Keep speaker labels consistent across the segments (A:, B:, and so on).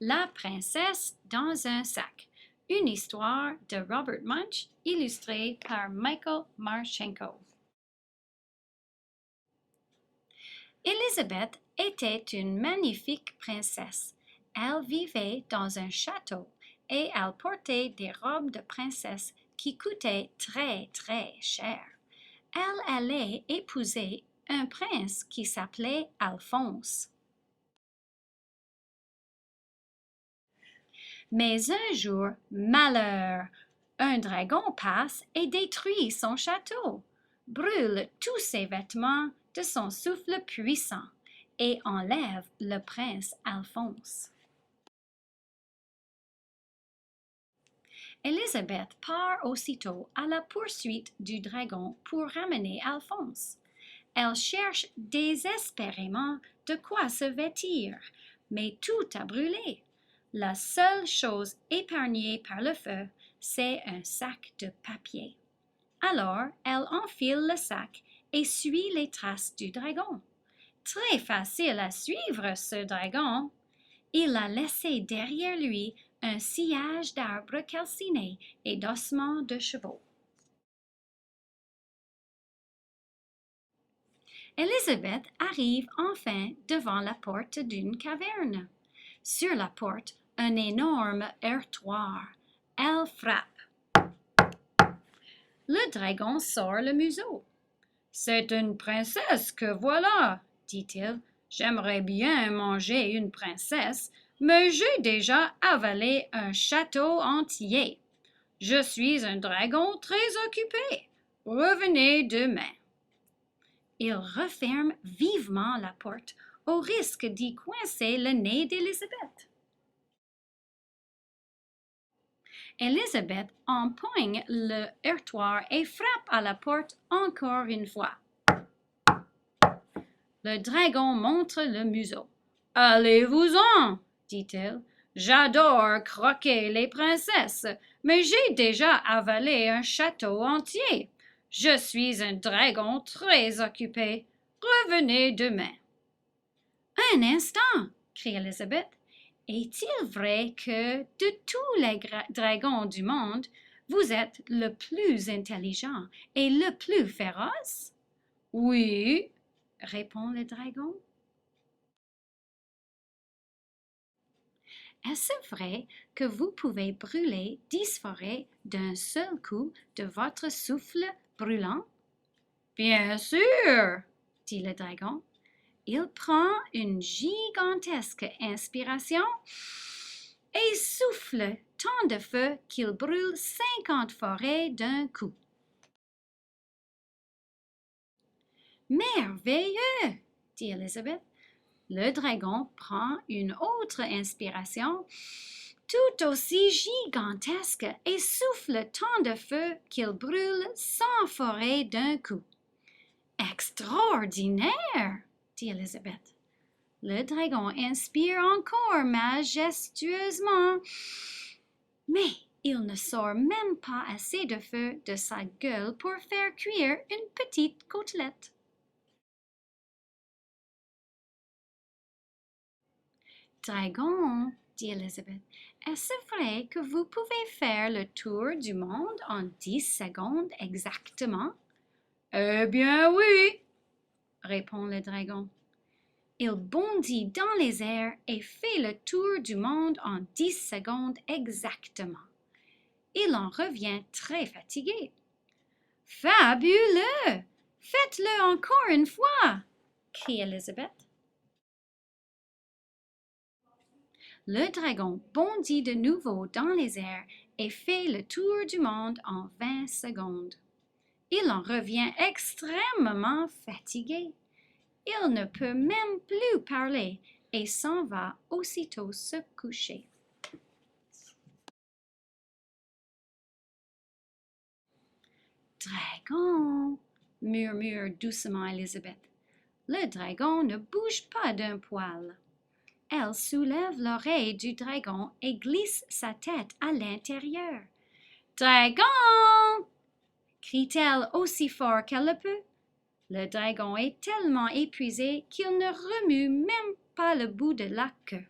A: La princesse dans un sac. Une histoire de Robert Munsch, illustrée par Michael Marchenko. Elizabeth était une magnifique princesse. Elle vivait dans un château et elle portait des robes de princesse qui coûtaient très cher. Elle allait épouser un prince qui s'appelait Alphonse. Mais un jour, malheur, un dragon passe et détruit son château, brûle tous ses vêtements de son souffle puissant et enlève le prince Alphonse. Élisabeth part aussitôt à la poursuite du dragon pour ramener Alphonse. Elle cherche désespérément de quoi se vêtir, mais tout a brûlé. La seule chose épargnée par le feu, c'est un sac de papier. Alors, elle enfile le sac et suit les traces du dragon. Très facile à suivre, ce dragon. Il a laissé derrière lui un sillage d'arbres calcinés et d'ossements de chevaux. Élisabeth arrive enfin devant la porte d'une caverne. Sur la porte, un énorme heurtoir. Elle frappe. Le dragon sort le museau. C'est une princesse que voilà, dit-il. J'aimerais bien manger une princesse, mais j'ai déjà avalé un château entier. Je suis un dragon très occupé. Revenez demain. Il referme vivement la porte au risque d'y coincer le nez d'Élisabeth. Élisabeth empoigne le heurtoir et frappe à la porte encore une fois. Le dragon montre le museau. « Allez-vous-en, dit-il. J'adore croquer les princesses, mais j'ai déjà avalé un château entier. Je suis un dragon très occupé. Revenez demain. » Un instant, crie Élisabeth. Est-il vrai que de tous les dragons du monde, vous êtes le plus intelligent et le plus féroce? Oui, répond le dragon. Est-ce vrai que vous pouvez brûler 10 forêts d'un seul coup de votre souffle brûlant? Bien sûr, dit le dragon. Il prend une gigantesque inspiration et souffle tant de feu qu'il brûle 50 forêts d'un coup. Merveilleux, dit Élisabeth. Le dragon prend une autre inspiration tout aussi gigantesque et souffle tant de feu qu'il brûle 100 forêts d'un coup. Extraordinaire, dit Élisabeth. Le dragon inspire encore majestueusement, mais il ne sort même pas assez de feu de sa gueule pour faire cuire une petite côtelette. Dragon, dit Élisabeth, est-ce vrai que vous pouvez faire le tour du monde en 10 secondes exactement? Eh bien oui, répond le dragon. Il bondit dans les airs et fait le tour du monde en 10 secondes exactement. Il en revient très fatigué. Fabuleux! Faites-le encore une fois! Crie Élisabeth. Le dragon bondit de nouveau dans les airs et fait le tour du monde en 20 secondes. Il en revient extrêmement fatigué. Il ne peut même plus parler et s'en va aussitôt se coucher. Dragon, murmure doucement Élisabeth. Le dragon ne bouge pas d'un poil. Elle soulève l'oreille du dragon et glisse sa tête à l'intérieur. Dragon! Crie-t-elle aussi fort qu'elle le peut. Le dragon est tellement épuisé qu'il ne remue même pas le bout de la queue.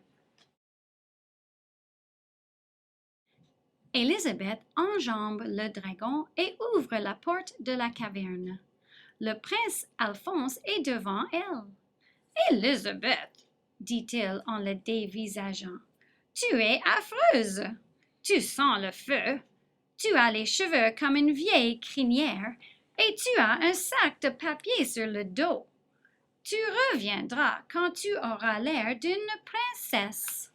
A: Élisabeth enjambe le dragon et ouvre la porte de la caverne. Le prince Alphonse est devant elle. Élisabeth, dit-il en le dévisageant, tu es affreuse. Tu sens le feu. Tu as les cheveux comme une vieille crinière et tu as un sac de papier sur le dos. Tu reviendras quand tu auras l'air d'une princesse.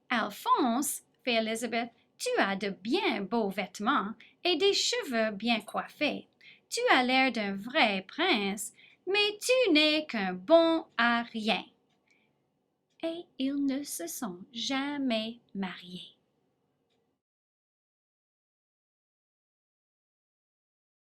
A: Alphonse, fit Élisabeth, tu as de bien beaux vêtements et des cheveux bien coiffés. Tu as l'air d'un vrai prince, mais tu n'es qu'un bon à rien. Et ils ne se sont jamais mariés.